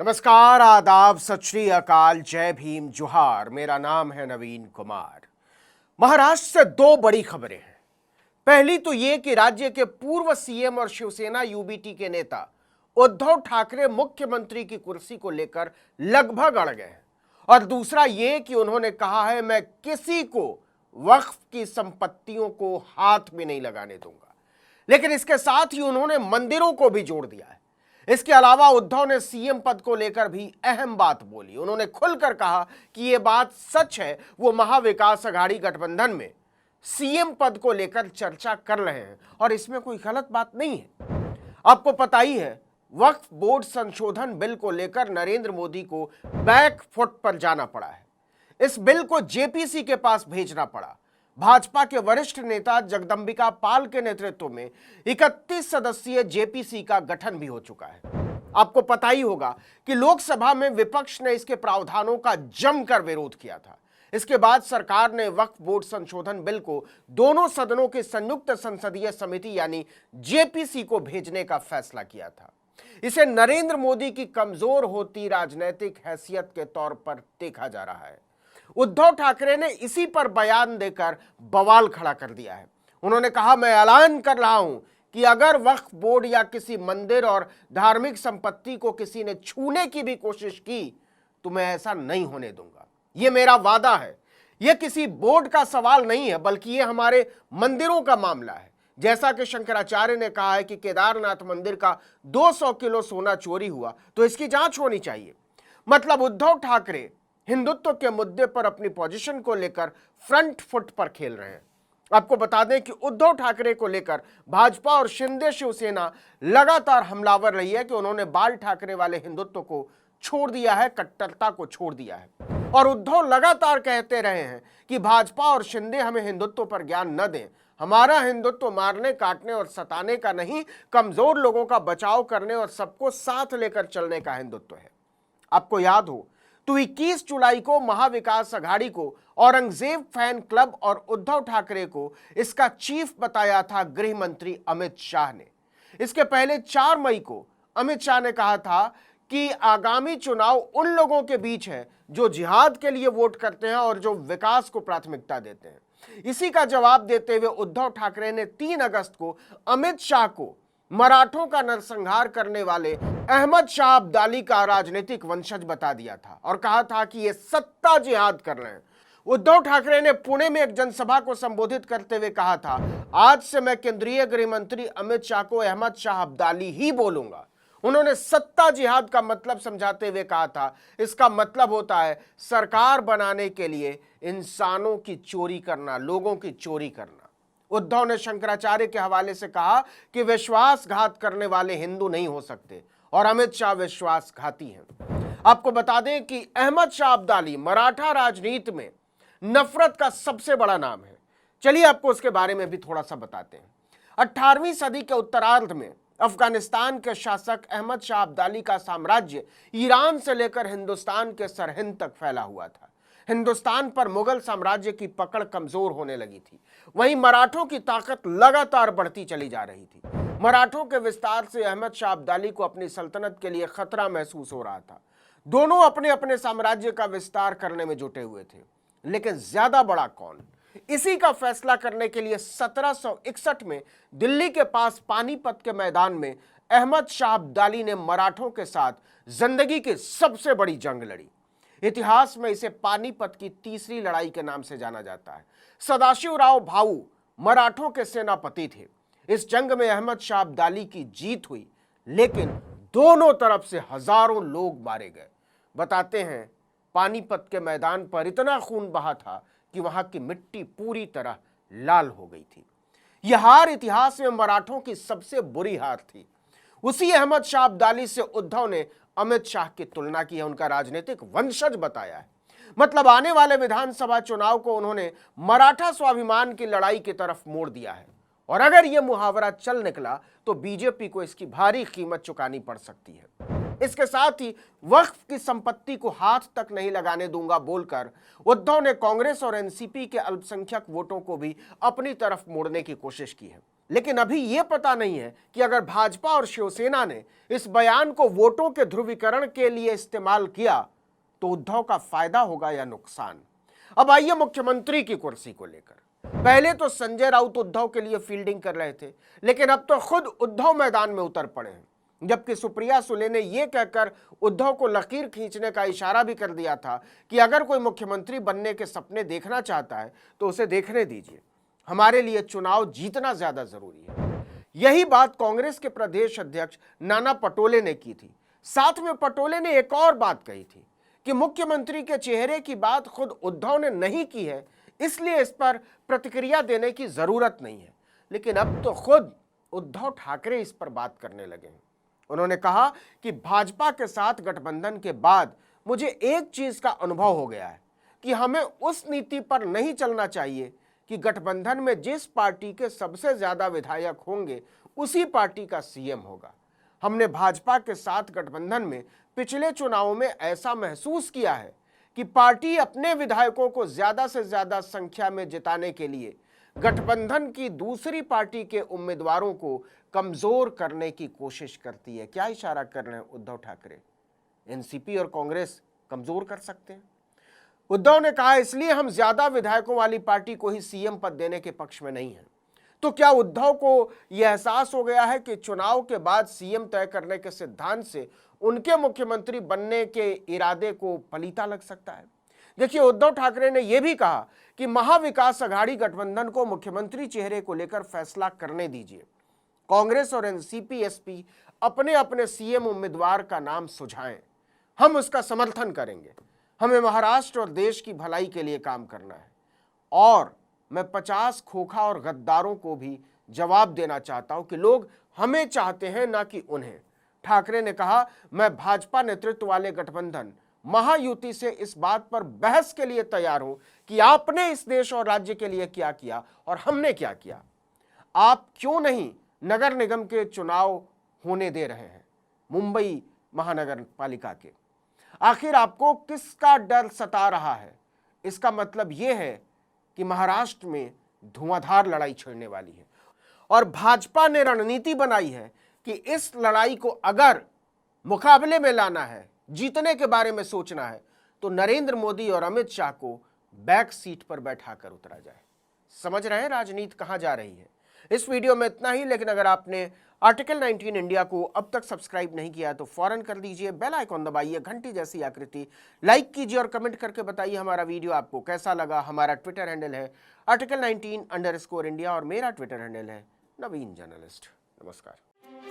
नमस्कार, आदाब, सत श्री अकाल, जय भीम, जोहार। मेरा नाम है नवीन कुमार। महाराष्ट्र से दो बड़ी खबरें हैं। पहली तो ये कि राज्य के पूर्व सीएम और शिवसेना यूबीटी के नेता उद्धव ठाकरे मुख्यमंत्री की कुर्सी को लेकर लगभग अड़ गए हैं, और दूसरा ये कि उन्होंने कहा है, मैं किसी को वक्फ की संपत्तियों को हाथ में नहीं लगाने दूंगा। लेकिन इसके साथ ही उन्होंने मंदिरों को भी जोड़ दिया है। इसके अलावा उद्धव ने सीएम पद को लेकर भी अहम बात बोली। उन्होंने खुलकर कहा कि यह बात सच है, वो महाविकास अघाड़ी गठबंधन में सीएम पद को लेकर चर्चा कर रहे हैं और इसमें कोई गलत बात नहीं है। आपको पता ही है, वक्फ बोर्ड संशोधन बिल को लेकर नरेंद्र मोदी को बैक फुट पर जाना पड़ा है। इस बिल को जेपीसी के पास भेजना पड़ा। भाजपा के वरिष्ठ नेता जगदंबिका पाल के नेतृत्व में 31 सदस्यीय जेपीसी का गठन भी हो चुका है। आपको पता ही होगा कि लोकसभा में विपक्ष ने इसके प्रावधानों का जमकर विरोध किया था। इसके बाद सरकार ने वक्फ बोर्ड संशोधन बिल को दोनों सदनों की संयुक्त संसदीय समिति यानी जेपीसी को भेजने का फैसला किया था। इसे नरेंद्र मोदी की कमजोर होती राजनीतिक हैसियत के तौर पर देखा जा रहा है। उद्धव ठाकरे ने इसी पर बयान देकर बवाल खड़ा कर दिया है। उन्होंने कहा, मैं ऐलान कर रहा हूं कि अगर वक्फ बोर्ड या किसी मंदिर और धार्मिक संपत्ति को किसी ने छूने की भी कोशिश की तो मैं ऐसा नहीं होने दूंगा। यह मेरा वादा है। यह किसी बोर्ड का सवाल नहीं है, बल्कि यह हमारे मंदिरों का मामला है। जैसा कि शंकराचार्य ने कहा है कि केदारनाथ मंदिर का 200 किलो सोना चोरी हुआ तो इसकी जांच होनी चाहिए। मतलब उद्धव ठाकरे हिंदुत्व के मुद्दे पर अपनी पोजीशन को लेकर फ्रंट फुट पर खेल रहे हैं। आपको बता दें कि उद्धव ठाकरे को लेकर भाजपा और शिंदे शिवसेना लगातार हमलावर रही है कि उन्होंने बाल ठाकरे वाले हिंदुत्व को छोड़ दिया है, कट्टरता को छोड़ दिया है। और उद्धव लगातार कहते रहे हैं कि भाजपा और शिंदे हमें हिंदुत्व पर ज्ञान न दें। हमारा हिंदुत्व मारने, काटने और सताने का नहीं, कमजोर लोगों का बचाव करने और सबको साथ लेकर चलने का हिंदुत्व है। आपको याद हो तो 21 जुलाई को महाविकास अघाड़ी को औरंगजेब फैन क्लब और उद्धव ठाकरे को इसका चीफ बताया था गृह मंत्री अमित शाह ने। इसके पहले 4 मई को अमित शाह ने कहा था कि आगामी चुनाव उन लोगों के बीच है जो जिहाद के लिए वोट करते हैं और जो विकास को प्राथमिकता देते हैं। इसी का जवाब देते हुए उद्धव ठाकरे ने 3 अगस्त को अमित शाह को मराठों का नरसंहार करने वाले अहमद शाह अब्दाली का राजनीतिक वंशज बता दिया था और कहा था कि ये सत्ता जिहाद कर रहे हैं। उद्धव ठाकरे ने पुणे में एक जनसभा को संबोधित करते हुए कहा था, आज से मैं केंद्रीय गृह मंत्री अमित शाह को अहमद शाह अब्दाली ही बोलूंगा। उन्होंने सत्ता जिहाद का मतलब समझाते हुए कहा था, इसका मतलब होता है सरकार बनाने के लिए इंसानों की चोरी करना, लोगों की चोरी करना। उद्धव ने शंकराचार्य के हवाले से कहा कि विश्वासघात करने वाले हिंदू नहीं हो सकते और अमित शाह विश्वासघाती हैं। आपको बता दें कि अहमद शाह अब्दाली मराठा राजनीति में नफरत का सबसे बड़ा नाम है। चलिए आपको उसके बारे में भी थोड़ा सा बताते हैं। 18वीं सदी के उत्तरार्ध में अफगानिस्तान के शासक अहमद शाह अब्दाली का साम्राज्य ईरान से लेकर हिंदुस्तान के सरहिंद तक फैला हुआ था। हिंदुस्तान पर मुगल साम्राज्य की पकड़ कमजोर होने लगी थी। वहीं मराठों की ताकत लगातार बढ़ती चली जा रही थी। मराठों के विस्तार से अहमद शाह अब्दाली को अपनी सल्तनत के लिए खतरा महसूस हो रहा था। दोनों अपने अपने साम्राज्य का विस्तार करने में जुटे हुए थे, लेकिन ज्यादा बड़ा कौन, इसी का फैसला करने के लिए 1761 में दिल्ली के पास पानीपत के मैदान में अहमद शाह अब्दाली ने मराठों के साथ जिंदगी की सबसे बड़ी जंग लड़ी। इतिहास में इसे पानीपत की तीसरी लड़ाई के नाम से जाना जाता है। सदाशिवराव भाऊ मराठों के सेनापति थे। इस जंग में अहमद शाह अब्दाली की जीत हुई, लेकिन दोनों तरफ से हजारों लोग मारे गए। बताते हैं, पानीपत के मैदान पर इतना खून बहा था कि वहां की मिट्टी पूरी तरह लाल हो गई थी। यह हार इतिहास में मराठों की सबसे बुरी हार थी। उसी अहमद शाह अब्दाली से उद्धव ने अमित शाह की तुलना की है, उनका राजनीतिक वंशज बताया है। मतलब आने वाले विधानसभा चुनाव को उन्होंने मराठा स्वाभिमान की लड़ाई की तरफ मोड़ दिया है। और अगर यह मुहावरा चल निकला तो बीजेपी को इसकी भारी कीमत चुकानी पड़ सकती है। इसके साथ ही वक्फ की संपत्ति को हाथ तक नहीं लगाने दूंगा बोलकर उद्धव ने कांग्रेस और एनसीपी के अल्पसंख्यक वोटों को भी अपनी तरफ मोड़ने की कोशिश की है। लेकिन अभी यह पता नहीं है कि अगर भाजपा और शिवसेना ने इस बयान को वोटों के ध्रुवीकरण के लिए इस्तेमाल किया तो उद्धव का फायदा होगा या नुकसान। अब आइए मुख्यमंत्री की कुर्सी को लेकर। पहले तो संजय राउत उद्धव के लिए फील्डिंग कर रहे थे, लेकिन अब तो खुद उद्धव मैदान में उतर पड़े हैं। जबकि सुप्रिया सुले ने यह कहकर उद्धव को लकीर खींचने का इशारा भी कर दिया था कि अगर कोई मुख्यमंत्री बनने के सपने देखना चाहता है तो उसे देखने दीजिए, हमारे लिए चुनाव जीतना ज्यादा जरूरी है। यही बात कांग्रेस के प्रदेश अध्यक्ष नाना पटोले ने की थी। साथ में पटोले ने एक और बात कही थी कि मुख्यमंत्री के चेहरे की बात खुद उद्धव ने नहीं की है, इसलिए इस पर प्रतिक्रिया देने की जरूरत नहीं है। लेकिन अब तो खुद उद्धव ठाकरे इस पर बात करने लगे हैं। उन्होंने कहा कि भाजपा के साथ गठबंधन के बाद मुझे एक चीज का अनुभव हो गया है कि हमें उस नीति पर नहीं चलना चाहिए कि गठबंधन में जिस पार्टी के सबसे ज्यादा विधायक होंगे उसी पार्टी का सीएम होगा। हमने भाजपा के साथ गठबंधन में पिछले चुनावों में ऐसा महसूस किया है कि पार्टी अपने विधायकों को ज्यादा से ज्यादा संख्या में जिताने के लिए गठबंधन की दूसरी पार्टी के उम्मीदवारों को कमजोर करने की कोशिश करती है। क्या इशारा कर रहे हैं उद्धव ठाकरे? एनसीपी और कांग्रेस कमजोर कर सकते हैं। उद्धव ने कहा इसलिए हम ज्यादा विधायकों वाली पार्टी को ही सीएम पद देने के पक्ष में नहीं है। तो क्या उद्धव को यह एहसास हो गया है कि चुनाव के बाद सीएम तय करने के सिद्धांत से उनके मुख्यमंत्री बनने के इरादे को पलीता लग सकता है? देखिए, उद्धव ठाकरे ने यह भी कहा कि महाविकास अघाड़ी गठबंधन को मुख्यमंत्री चेहरे को लेकर फैसला करने दीजिए। कांग्रेस और एनसीपी एसपी अपने अपने सीएम उम्मीदवार का नाम सुझाएं, हम उसका समर्थन करेंगे। हमें महाराष्ट्र और देश की भलाई के लिए काम करना है और मैं 50 खोखा और गद्दारों को भी जवाब देना चाहता हूं कि लोग हमें चाहते हैं ना कि उन्हें। ठाकरे ने कहा मैं भाजपा नेतृत्व वाले गठबंधन महायुति से इस बात पर बहस के लिए तैयार हूं कि आपने इस देश और राज्य के लिए क्या किया और हमने क्या किया। आप क्यों नहीं नगर निगम के चुनाव होने दे रहे हैं, मुंबई महानगर पालिका के? आखिर आपको किसका डर सता रहा है? इसका मतलब यह है कि महाराष्ट्र में धुआंधार लड़ाई छिड़ने वाली है और भाजपा ने रणनीति बनाई है कि इस लड़ाई को अगर मुकाबले में लाना है, जीतने के बारे में सोचना है, तो नरेंद्र मोदी और अमित शाह को बैक सीट पर बैठाकर उतरा जाए। समझ रहे हैं राजनीति कहां जा रही है? इस वीडियो में इतना ही, लेकिन अगर आपने आर्टिकल 19 इंडिया को अब तक सब्सक्राइब नहीं किया तो फौरन कर दीजिए, बेल आइकॉन दबाइए, घंटी जैसी आकृति लाइक कीजिए और कमेंट करके बताइए हमारा वीडियो आपको कैसा लगा। हमारा ट्विटर हैंडल है article19_India और मेरा ट्विटर हैंडल है नवीन जर्नलिस्ट। नमस्कार।